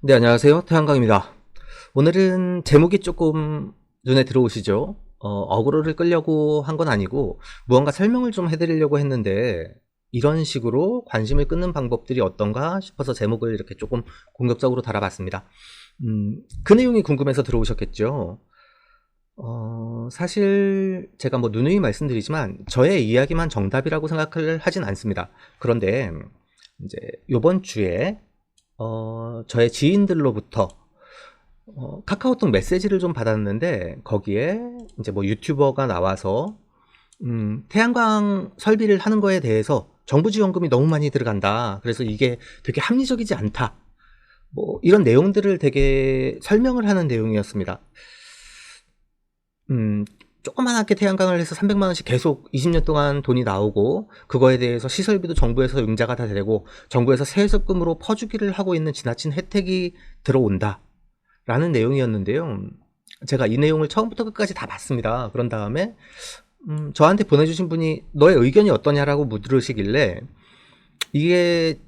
네, 안녕하세요. 태양광입니다. 오늘은 제목이 조금 눈에 들어오시죠? 어그로를 끌려고 한 건 아니고 무언가 설명을 좀 해드리려고 했는데 이런 식으로 관심을 끄는 방법들이 어떤가 싶어서 제목을 이렇게 조금 공격적으로 달아봤습니다. 그 내용이 궁금해서 들어오셨겠죠? 사실 제가 뭐 누누이 말씀드리지만 저의 이야기만 정답이라고 생각을 하진 않습니다. 그런데 이제 요번 주에 저의 지인들로부터 카카오톡 메시지를 좀 받았는데 거기에 이제 뭐 유튜버가 나와서 태양광 설비를 하는 거에 대해서 정부 지원금이 너무 많이 들어간다. 그래서 이게 되게 합리적이지 않다. 뭐 이런 내용들을 되게 설명을 하는 내용이었습니다. 조그만하게 태양광을 해서 300만 원씩 계속 20년 동안 돈이 나오고 그거에 대해서 시설비도 정부에서 융자가 다 되고 정부에서 세습금으로 퍼주기를 하고 있는 지나친 혜택이 들어온다 라는 내용이었는데요. 제가 이 내용을 처음부터 끝까지 다 봤습니다. 그런 다음에 저한테 보내주신 분이 너의 의견이 어떠냐라고 물으시길래 이게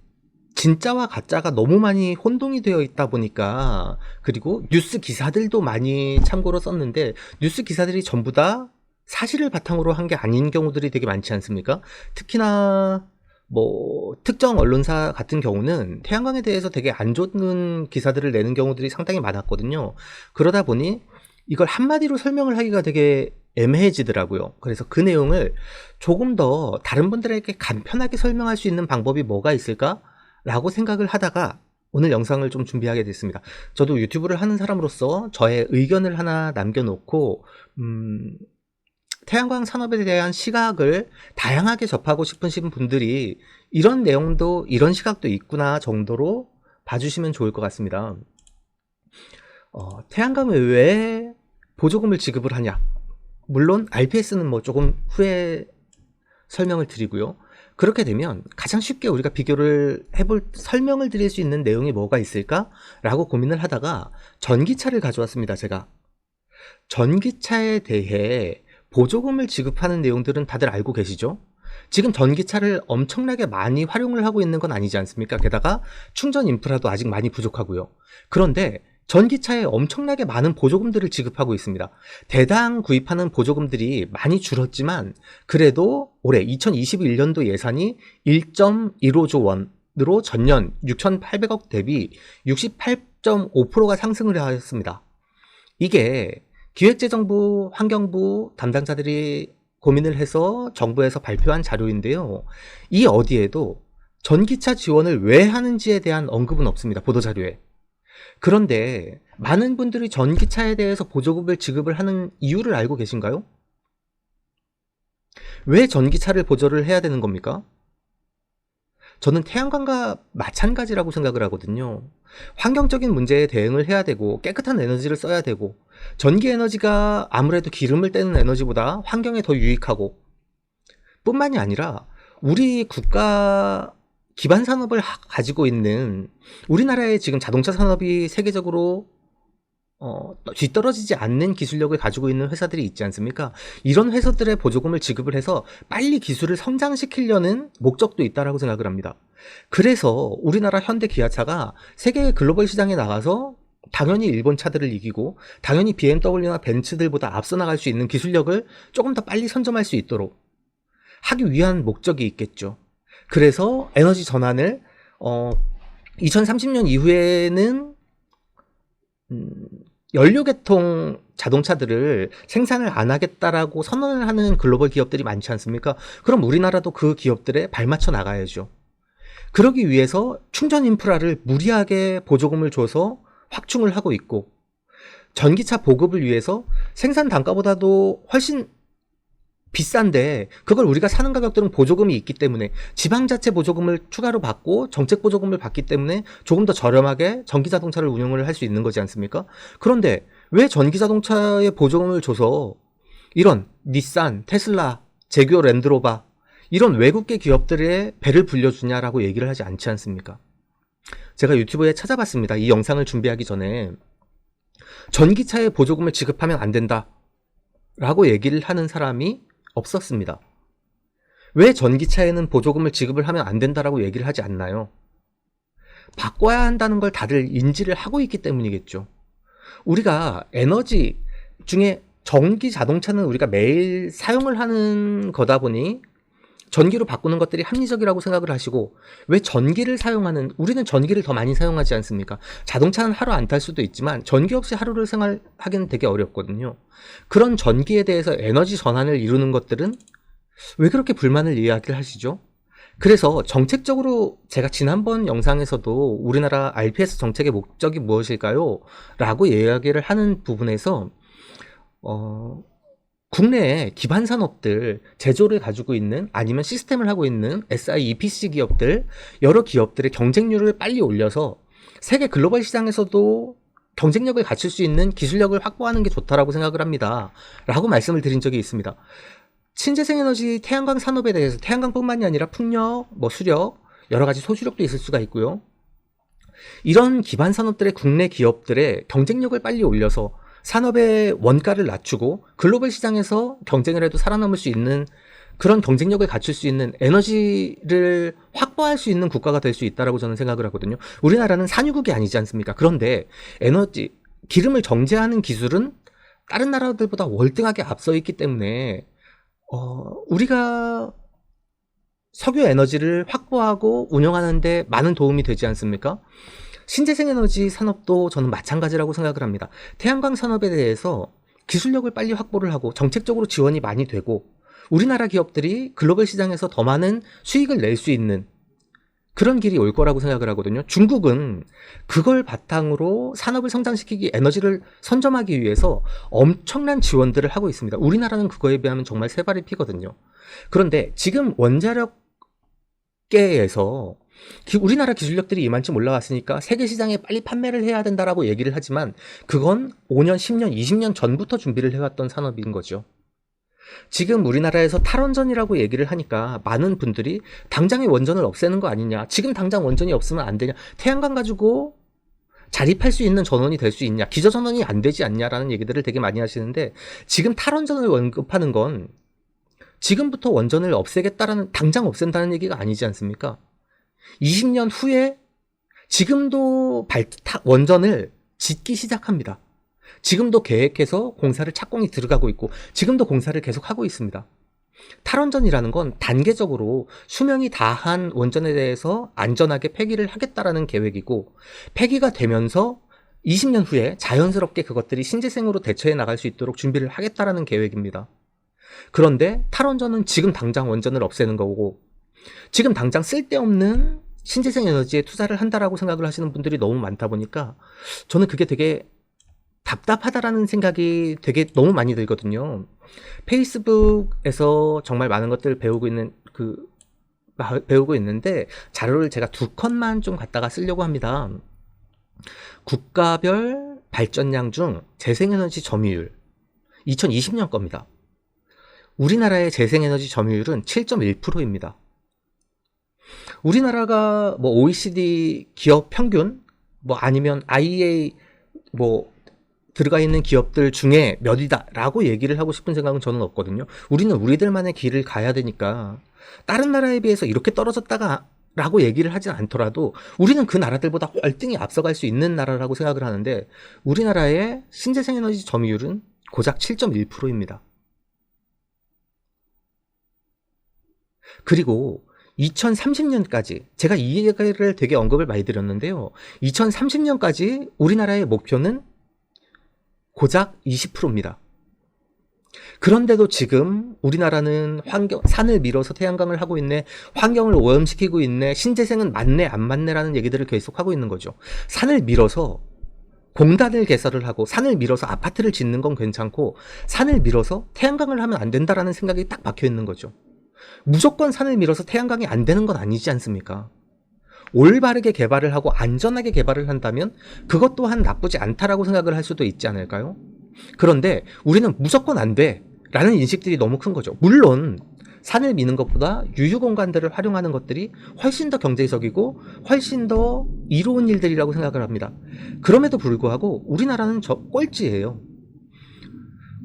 진짜와 가짜가 너무 많이 혼동이 되어 있다 보니까, 그리고 뉴스 기사들도 많이 참고로 썼는데 뉴스 기사들이 전부 다 사실을 바탕으로 한 게 아닌 경우들이 되게 많지 않습니까? 특히나 뭐 특정 언론사 같은 경우는 태양광에 대해서 되게 안 좋은 기사들을 내는 경우들이 상당히 많았거든요. 그러다 보니 이걸 한마디로 설명을 하기가 되게 애매해지더라고요. 그래서 그 내용을 조금 더 다른 분들에게 간편하게 설명할 수 있는 방법이 뭐가 있을까? 라고 생각을 하다가 오늘 영상을 좀 준비하게 됐습니다. 저도 유튜브를 하는 사람으로서 저의 의견을 하나 남겨놓고 태양광 산업에 대한 시각을 다양하게 접하고 싶으신 분들이 이런 내용도 이런 시각도 있구나 정도로 봐주시면 좋을 것 같습니다. 태양광을 왜 보조금을 지급을 하냐? 물론 RPS는 뭐 조금 후에 설명을 드리고요. 그렇게 되면 가장 쉽게 우리가 비교를 설명을 드릴 수 있는 내용이 뭐가 있을까? 라고 고민을 하다가 전기차를 가져왔습니다, 제가. 전기차에 대해 보조금을 지급하는 내용들은 다들 알고 계시죠? 지금 전기차를 엄청나게 많이 활용을 하고 있는 건 아니지 않습니까? 게다가 충전 인프라도 아직 많이 부족하고요. 그런데 전기차에 엄청나게 많은 보조금들을 지급하고 있습니다. 대당 구입하는 보조금들이 많이 줄었지만 그래도 올해 2021년도 예산이 1.15조 원으로 전년 6,800억 대비 68.5%가 상승을 하였습니다. 이게 기획재정부, 환경부 담당자들이 고민을 해서 정부에서 발표한 자료인데요. 이 어디에도 전기차 지원을 왜 하는지에 대한 언급은 없습니다. 보도자료에. 그런데 많은 분들이 전기차에 대해서 보조금을 지급을 하는 이유를 알고 계신가요? 왜 전기차를 보조를 해야 되는 겁니까? 저는 태양광과 마찬가지라고 생각을 하거든요. 환경적인 문제에 대응을 해야 되고 깨끗한 에너지를 써야 되고 전기 에너지가 아무래도 기름을 떼는 에너지보다 환경에 더 유익하고 뿐만이 아니라 우리 국가 기반 산업을 가지고 있는 우리나라의 지금 자동차 산업이 세계적으로 뒤떨어지지 않는 기술력을 가지고 있는 회사들이 있지 않습니까? 이런 회사들의 보조금을 지급을 해서 빨리 기술을 성장시키려는 목적도 있다라고 생각을 합니다. 그래서 우리나라 현대 기아차가 세계 글로벌 시장에 나가서 당연히 일본 차들을 이기고 당연히 BMW나 벤츠들보다 앞서 나갈 수 있는 기술력을 조금 더 빨리 선점할 수 있도록 하기 위한 목적이 있겠죠. 그래서 에너지 전환을 2030년 이후에는 연료계통 자동차들을 생산을 안 하겠다라고 선언을 하는 글로벌 기업들이 많지 않습니까? 그럼 우리나라도 그 기업들에 발맞춰 나가야죠. 그러기 위해서 충전 인프라를 무리하게 보조금을 줘서 확충을 하고 있고 전기차 보급을 위해서 생산 단가보다도 훨씬 비싼데 그걸 우리가 사는 가격들은 보조금이 있기 때문에 지방자치 보조금을 추가로 받고 정책 보조금을 받기 때문에 조금 더 저렴하게 전기자동차를 운영을 할 수 있는 거지 않습니까? 그런데 왜 전기자동차에 보조금을 줘서 이런 닛산, 테슬라, 제규어 랜드로버 이런 외국계 기업들의 배를 불려주냐라고 얘기를 하지 않지 않습니까? 제가 유튜브에 찾아봤습니다. 이 영상을 준비하기 전에 전기차에 보조금을 지급하면 안 된다 라고 얘기를 하는 사람이 없었습니다. 왜 전기차에는 보조금을 지급을 하면 안 된다라고 얘기를 하지 않나요? 바꿔야 한다는 걸 다들 인지를 하고 있기 때문이겠죠. 우리가 에너지 중에 전기 자동차는 우리가 매일 사용을 하는 거다 보니 전기로 바꾸는 것들이 합리적이라고 생각을 하시고, 왜 전기를 사용하는, 우리는 전기를 더 많이 사용하지 않습니까? 자동차는 하루 안 탈 수도 있지만 전기 없이 하루를 생활하기는 되게 어렵거든요. 그런 전기에 대해서 에너지 전환을 이루는 것들은 왜 그렇게 불만을 이야기를 하시죠? 그래서 정책적으로 제가 지난번 영상에서도 우리나라 RPS 정책의 목적이 무엇일까요? 라고 이야기를 하는 부분에서 국내에 기반 산업들, 제조를 가지고 있는 아니면 시스템을 하고 있는 SI, EPC 기업들, 여러 기업들의 경쟁률을 빨리 올려서 세계 글로벌 시장에서도 경쟁력을 갖출 수 있는 기술력을 확보하는 게 좋다라고 생각을 합니다. 라고 말씀을 드린 적이 있습니다. 신재생 에너지 태양광 산업에 대해서 태양광뿐만이 아니라 풍력, 수력, 여러 가지 소수력도 있을 수가 있고요. 이런 기반 산업들의 국내 기업들의 경쟁력을 빨리 올려서 산업의 원가를 낮추고 글로벌 시장에서 경쟁을 해도 살아남을 수 있는 그런 경쟁력을 갖출 수 있는 에너지를 확보할 수 있는 국가가 될 수 있다라고 저는 생각을 하거든요. 우리나라는 산유국이 아니지 않습니까? 그런데 기름을 정제하는 기술은 다른 나라들보다 월등하게 앞서 있기 때문에 우리가 석유 에너지를 확보하고 운영하는 데 많은 도움이 되지 않습니까? 신재생 에너지 산업도 저는 마찬가지라고 생각을 합니다. 태양광 산업에 대해서 기술력을 빨리 확보를 하고 정책적으로 지원이 많이 되고 우리나라 기업들이 글로벌 시장에서 더 많은 수익을 낼 수 있는 그런 길이 올 거라고 생각을 하거든요. 중국은 그걸 바탕으로 산업을 성장시키기, 에너지를 선점하기 위해서 엄청난 지원들을 하고 있습니다. 우리나라는 그거에 비하면 정말 세 발이 피거든요. 그런데 지금 원자력계에서 우리나라 기술력들이 이만큼 올라왔으니까 세계 시장에 빨리 판매를 해야 된다라고 얘기를 하지만 그건 5년, 10년, 20년 전부터 준비를 해왔던 산업인 거죠. 지금 우리나라에서 탈원전이라고 얘기를 하니까 많은 분들이 당장에 원전을 없애는 거 아니냐, 지금 당장 원전이 없으면 안 되냐, 태양광 가지고 자립할 수 있는 전원이 될 수 있냐, 기저전원이 안 되지 않냐라는 얘기들을 되게 많이 하시는데, 지금 탈원전을 언급하는 건 지금부터 원전을 없애겠다라는, 당장 없앤다는 얘기가 아니지 않습니까? 20년 후에 지금도 원전을 짓기 시작합니다. 지금도 계획해서 공사를 착공이 들어가고 있고 지금도 공사를 계속하고 있습니다. 탈원전이라는 건 단계적으로 수명이 다한 원전에 대해서 안전하게 폐기를 하겠다라는 계획이고, 폐기가 되면서 20년 후에 자연스럽게 그것들이 신재생으로 대처해 나갈 수 있도록 준비를 하겠다라는 계획입니다. 그런데 탈원전은 지금 당장 원전을 없애는 거고, 지금 당장 쓸데없는 신재생 에너지에 투자를 한다라고 생각을 하시는 분들이 너무 많다 보니까 저는 그게 되게 답답하다라는 생각이 되게 너무 많이 들거든요. 페이스북에서 정말 많은 것들을 배우고 있는데 자료를 제가 2컷만 좀 갖다가 쓰려고 합니다. 국가별 발전량 중 재생에너지 점유율 2020년 겁니다. 우리나라의 재생에너지 점유율은 7.1%입니다. 우리나라가 OECD 기업 평균, 아니면 IEA 들어가 있는 기업들 중에 몇이다라고 얘기를 하고 싶은 생각은 저는 없거든요. 우리는 우리들만의 길을 가야 되니까 다른 나라에 비해서 이렇게 떨어졌다가 라고 얘기를 하진 않더라도 우리는 그 나라들보다 월등히 앞서갈 수 있는 나라라고 생각을 하는데, 우리나라의 신재생에너지 점유율은 고작 7.1%입니다. 그리고 2030년까지, 제가 이 얘기를 되게 언급을 많이 드렸는데요. 2030년까지 우리나라의 목표는 고작 20%입니다. 그런데도 지금 우리나라는 산을 밀어서 태양광을 하고 있네, 환경을 오염시키고 있네, 신재생은 맞네 안 맞네라는 얘기들을 계속하고 있는 거죠. 산을 밀어서 공단을 개설을 하고 산을 밀어서 아파트를 짓는 건 괜찮고 산을 밀어서 태양광을 하면 안 된다라는 생각이 딱 박혀 있는 거죠. 무조건 산을 밀어서 태양광이 안 되는 건 아니지 않습니까? 올바르게 개발을 하고 안전하게 개발을 한다면 그것 또한 나쁘지 않다라고 생각을 할 수도 있지 않을까요? 그런데 우리는 무조건 안 돼 라는 인식들이 너무 큰 거죠. 물론 산을 미는 것보다 유휴공간들을 활용하는 것들이 훨씬 더 경제적이고 훨씬 더 이로운 일들이라고 생각을 합니다. 그럼에도 불구하고 우리나라는 꼴찌예요.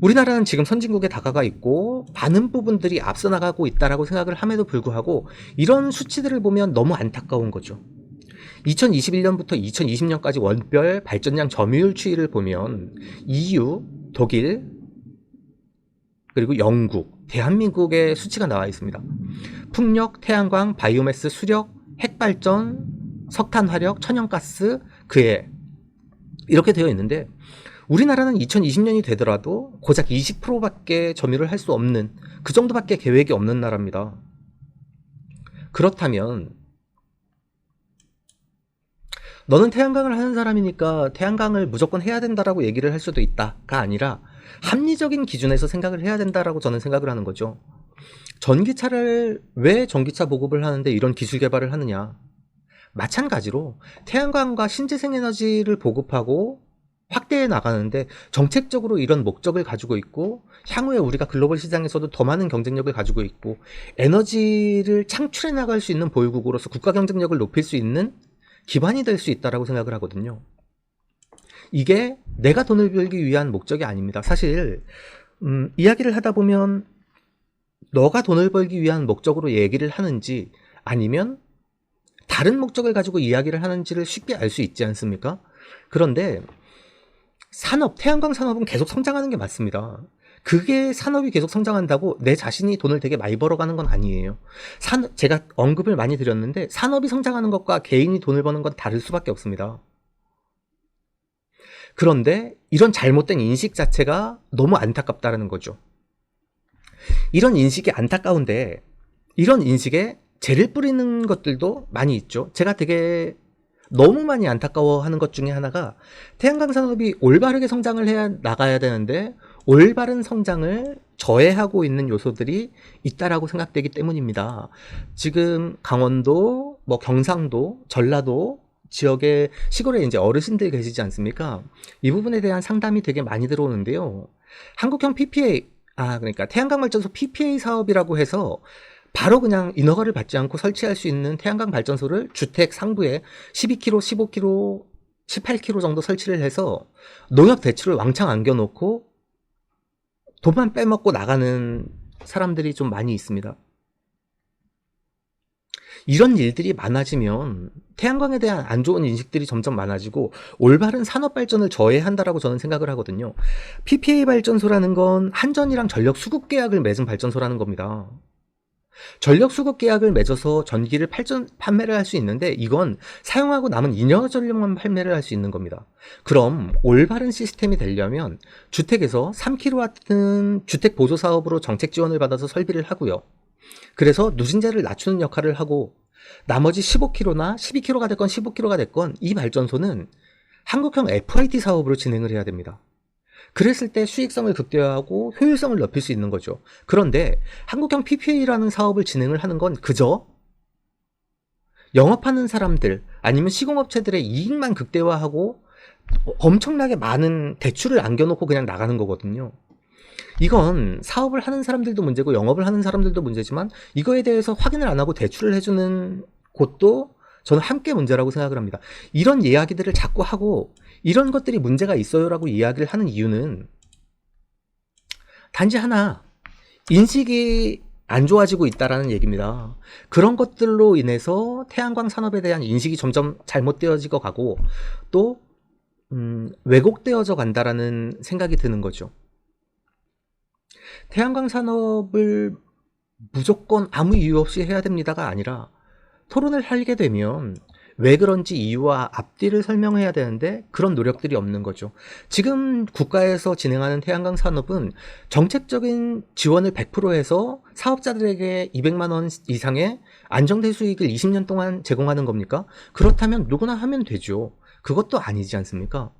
우리나라는 지금 선진국에 다가가 있고 많은 부분들이 앞서 나가고 있다라고 생각을 함에도 불구하고 이런 수치들을 보면 너무 안타까운 거죠. 2021년부터 2020년까지 월별 발전량 점유율 추이를 보면 EU, 독일, 그리고 영국, 대한민국의 수치가 나와 있습니다. 풍력, 태양광, 바이오매스, 수력, 핵발전, 석탄 화력, 천연가스, 그에 이렇게 되어 있는데 우리나라는 2020년이 되더라도 고작 20%밖에 점유를 할 수 없는 그 정도밖에 계획이 없는 나라입니다. 그렇다면 너는 태양광을 하는 사람이니까 태양광을 무조건 해야 된다라고 얘기를 할 수도 있다가 아니라 합리적인 기준에서 생각을 해야 된다라고 저는 생각을 하는 거죠. 전기차를 왜 전기차 보급을 하는데 이런 기술 개발을 하느냐. 마찬가지로 태양광과 신재생에너지를 보급하고 확대해 나가는데 정책적으로 이런 목적을 가지고 있고 향후에 우리가 글로벌 시장에서도 더 많은 경쟁력을 가지고 있고 에너지를 창출해 나갈 수 있는 보유국으로서 국가 경쟁력을 높일 수 있는 기반이 될 수 있다고 생각을 하거든요. 이게 내가 돈을 벌기 위한 목적이 아닙니다. 사실 이야기를 하다 보면 너가 돈을 벌기 위한 목적으로 얘기를 하는지 아니면 다른 목적을 가지고 이야기를 하는지를 쉽게 알 수 있지 않습니까? 그런데 산업, 태양광 산업은 계속 성장하는 게 맞습니다. 그게 산업이 계속 성장한다고 내 자신이 돈을 되게 많이 벌어가는 건 아니에요. 제가 언급을 많이 드렸는데 산업이 성장하는 것과 개인이 돈을 버는 건 다를 수밖에 없습니다. 그런데 이런 잘못된 인식 자체가 너무 안타깝다는 거죠. 이런 인식이 안타까운데 이런 인식에 죄를 뿌리는 것들도 많이 있죠. 제가 되게 너무 많이 안타까워하는 것 중에 하나가 태양광 산업이 올바르게 성장을 해야 나가야 되는데 올바른 성장을 저해하고 있는 요소들이 있다라고 생각되기 때문입니다. 지금 강원도, 경상도, 전라도 지역의 시골에 이제 어르신들 계시지 않습니까? 이 부분에 대한 상담이 되게 많이 들어오는데요. 한국형 PPA, 그러니까 태양광 발전소 PPA 사업이라고 해서 바로 그냥 인허가를 받지 않고 설치할 수 있는 태양광 발전소를 주택 상부에 12kW, 15kW, 18kW 정도 설치를 해서 농협 대출을 왕창 안겨놓고 돈만 빼먹고 나가는 사람들이 좀 많이 있습니다. 이런 일들이 많아지면 태양광에 대한 안 좋은 인식들이 점점 많아지고 올바른 산업 발전을 저해한다라고 저는 생각을 하거든요. PPA 발전소라는 건 한전이랑 전력 수급 계약을 맺은 발전소라는 겁니다. 전력 수급 계약을 맺어서 전기를 판매를 할 수 있는데 이건 사용하고 남은 잉여 전력만 판매를 할 수 있는 겁니다. 그럼 올바른 시스템이 되려면 주택에서 3kW 주택 보조 사업으로 정책 지원을 받아서 설비를 하고요. 그래서 누진제를 낮추는 역할을 하고 나머지 15kW나 12kW가 됐건 15kW가 됐건 이 발전소는 한국형 FIT 사업으로 진행을 해야 됩니다. 그랬을 때 수익성을 극대화하고 효율성을 높일 수 있는 거죠. 그런데 한국형 PPA라는 사업을 진행을 하는 건 그저 영업하는 사람들 아니면 시공업체들의 이익만 극대화하고 엄청나게 많은 대출을 안겨놓고 그냥 나가는 거거든요. 이건 사업을 하는 사람들도 문제고 영업을 하는 사람들도 문제지만 이거에 대해서 확인을 안 하고 대출을 해주는 곳도 저는 함께 문제라고 생각을 합니다. 이런 이야기들을 자꾸 하고 이런 것들이 문제가 있어요라고 이야기를 하는 이유는 단지 하나, 인식이 안 좋아지고 있다라는 얘기입니다. 그런 것들로 인해서 태양광 산업에 대한 인식이 점점 잘못되어지고 가고 또 왜곡되어져 간다라는 생각이 드는 거죠. 태양광 산업을 무조건 아무 이유 없이 해야 됩니다가 아니라 토론을 하게 되면 왜 그런지 이유와 앞뒤를 설명해야 되는데 그런 노력들이 없는 거죠. 지금 국가에서 진행하는 태양광 산업은 정책적인 지원을 100% 해서 사업자들에게 200만 원 이상의 안정된 수익을 20년 동안 제공하는 겁니까? 그렇다면 누구나 하면 되죠. 그것도 아니지 않습니까?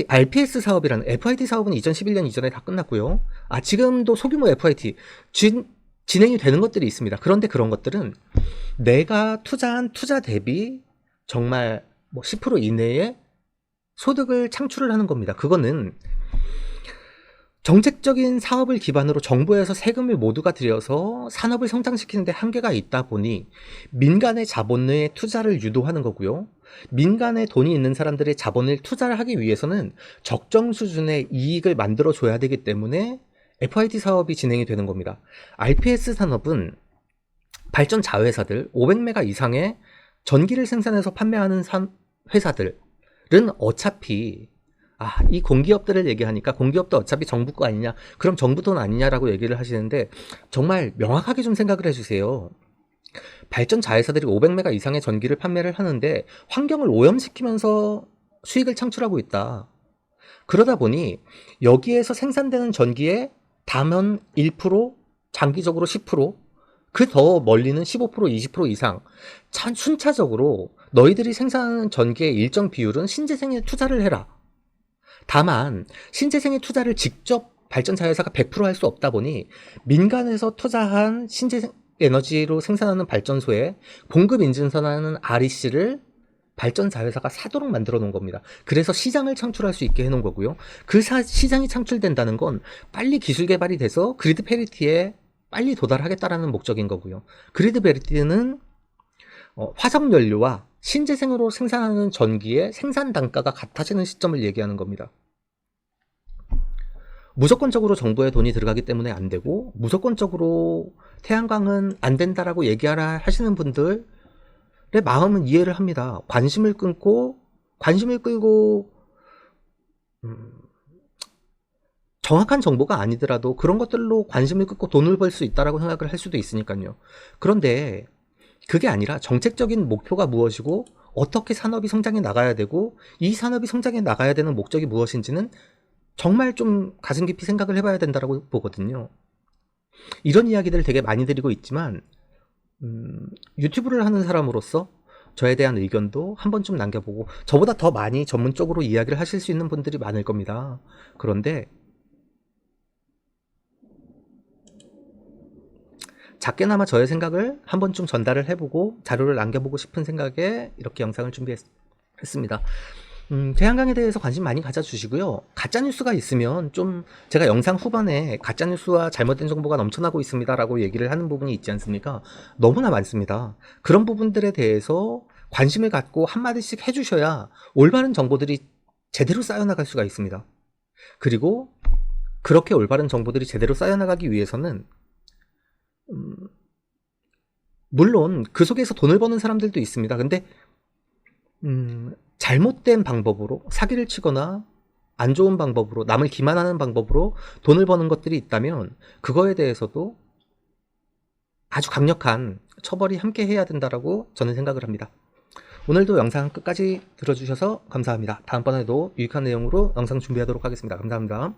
RPS 사업이라는 FIT 사업은 2011년 이전에 다 끝났고요. 지금도 소규모 FIT 진행이 되는 것들이 있습니다. 그런데 그런 것들은 내가 투자한 투자 대비 정말 10% 이내의 소득을 창출을 하는 겁니다. 그거는 정책적인 사업을 기반으로 정부에서 세금을 모두가 들여서 산업을 성장시키는 데 한계가 있다 보니 민간의 자본의 투자를 유도하는 거고요. 민간에 돈이 있는 사람들의 자본을 투자를 하기 위해서는 적정 수준의 이익을 만들어줘야 되기 때문에 FIT 사업이 진행이 되는 겁니다. RPS 산업은 발전 자회사들 500메가 이상의 전기를 생산해서 판매하는 회사들은 어차피 이 공기업들을 얘기하니까 공기업도 어차피 정부 거 아니냐, 그럼 정부 돈 아니냐라고 얘기를 하시는데 정말 명확하게 좀 생각을 해주세요. 발전 자회사들이 500메가 이상의 전기를 판매를 하는데 환경을 오염시키면서 수익을 창출하고 있다. 그러다 보니 여기에서 생산되는 전기의 담연 1%, 장기적으로 10%, 그 더 멀리는 15%, 20% 이상 순차적으로 너희들이 생산하는 전기의 일정 비율은 신재생에 투자를 해라. 다만 신재생에 투자를 직접 발전 자회사가 100% 할 수 없다 보니 민간에서 투자한 신재생 에너지로 생산하는 발전소에 공급 인증선하는 REC를 발전 자회사가 사도록 만들어 놓은 겁니다. 그래서 시장을 창출할 수 있게 해놓은 거고요. 그 시장이 창출된다는 건 빨리 기술 개발이 돼서 그리드 페리티에 빨리 도달하겠다라는 목적인 거고요. 그리드 페리티는 화석 연료와 신재생으로 생산하는 전기의 생산 단가가 같아지는 시점을 얘기하는 겁니다. 무조건적으로 정부의 돈이 들어가기 때문에 안 되고, 무조건적으로 태양광은 안 된다라고 얘기하라 하시는 분들의 마음은 이해를 합니다. 관심을 끌고 정확한 정보가 아니더라도 그런 것들로 관심을 끌고 돈을 벌 수 있다라고 생각을 할 수도 있으니까요. 그런데 그게 아니라 정책적인 목표가 무엇이고 어떻게 산업이 성장해 나가야 되고 이 산업이 성장해 나가야 되는 목적이 무엇인지는 정말 좀 가슴 깊이 생각을 해봐야 된다고 보거든요. 이런 이야기들을 되게 많이 드리고 있지만 유튜브를 하는 사람으로서 저에 대한 의견도 한 번쯤 남겨보고, 저보다 더 많이 전문적으로 이야기를 하실 수 있는 분들이 많을 겁니다. 그런데 작게나마 저의 생각을 한 번쯤 전달을 해보고 자료를 남겨보고 싶은 생각에 이렇게 영상을 준비했습니다. 태양광에 대해서 관심 많이 가져주시고요. 가짜뉴스가 있으면 좀 제가 영상 후반에 가짜뉴스와 잘못된 정보가 넘쳐나고 있습니다 라고 얘기를 하는 부분이 있지 않습니까? 너무나 많습니다. 그런 부분들에 대해서 관심을 갖고 한마디씩 해주셔야 올바른 정보들이 제대로 쌓여나갈 수가 있습니다. 그리고 그렇게 올바른 정보들이 제대로 쌓여나가기 위해서는 물론 그 속에서 돈을 버는 사람들도 있습니다. 근데 잘못된 방법으로 사기를 치거나 안 좋은 방법으로 남을 기만하는 방법으로 돈을 버는 것들이 있다면 그거에 대해서도 아주 강력한 처벌이 함께 해야 된다라고 저는 생각을 합니다. 오늘도 영상 끝까지 들어주셔서 감사합니다. 다음번에도 유익한 내용으로 영상 준비하도록 하겠습니다. 감사합니다.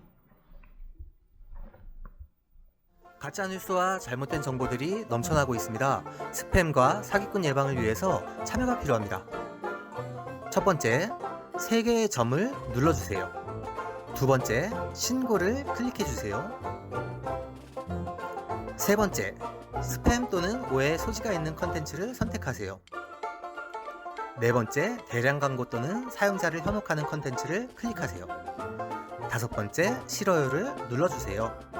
가짜뉴스와 잘못된 정보들이 넘쳐나고 있습니다. 스팸과 사기꾼 예방을 위해서 참여가 필요합니다. 첫 번째, 3개의 점을 눌러주세요. 두 번째, 신고를 클릭해주세요. 세 번째, 스팸 또는 오해 소지가 있는 컨텐츠를 선택하세요. 네 번째, 대량 광고 또는 사용자를 현혹하는 컨텐츠를 클릭하세요. 다섯 번째, 싫어요를 눌러주세요.